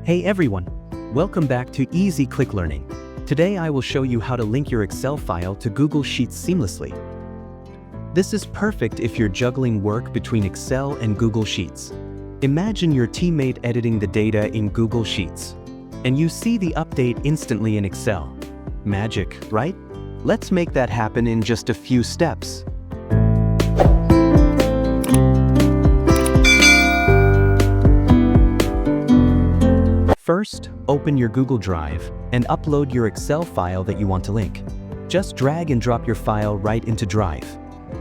Hey everyone! Welcome back to Easy Click Learning. Today I will show you how to link your Excel file to Google Sheets seamlessly. This is perfect if you're juggling work between Excel and Google Sheets. Imagine your teammate editing the data in Google Sheets, and you see the update instantly in Excel. Magic, right? Let's make that happen in just a few steps. First, open your Google Drive and upload your Excel file that you want to link. Just drag and drop your file right into Drive.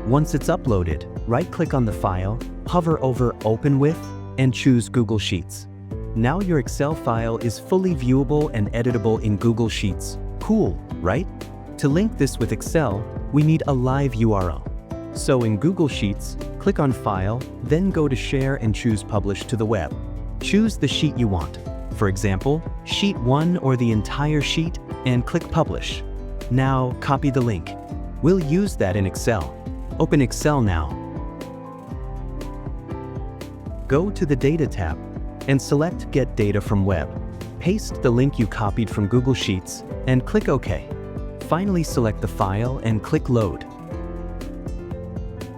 Once it's uploaded, right-click on the file, hover over Open With, and choose Google Sheets. Now your Excel file is fully viewable and editable in Google Sheets. Cool, right? To link this with Excel, we need a live URL. So in Google Sheets, click on File, then go to Share and choose Publish to the web. Choose the sheet you want. For example, Sheet 1 or the entire sheet, and click Publish. Now, copy the link. We'll use that in Excel. Open Excel now. Go to the Data tab and select Get Data from Web. Paste the link you copied from Google Sheets and click OK. Finally, select the file and click Load.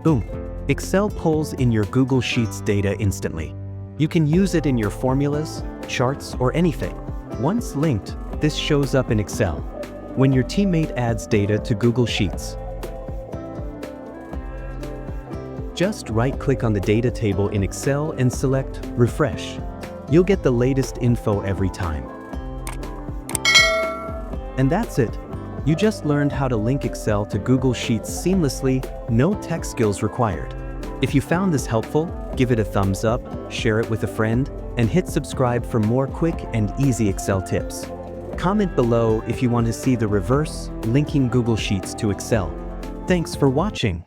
Boom! Excel pulls in your Google Sheets data instantly. You can use it in your formulas, charts, or anything. Once linked, this shows up in Excel when your teammate adds data to Google Sheets. Just right-click on the data table in Excel and select Refresh. You'll get the latest info every time. And that's it. You just learned how to link Excel to Google Sheets seamlessly, no tech skills required. If you found this helpful, give it a thumbs up, share it with a friend, and hit subscribe for more quick and easy Excel tips. Comment below if you want to see the reverse, linking Google Sheets to Excel. Thanks for watching.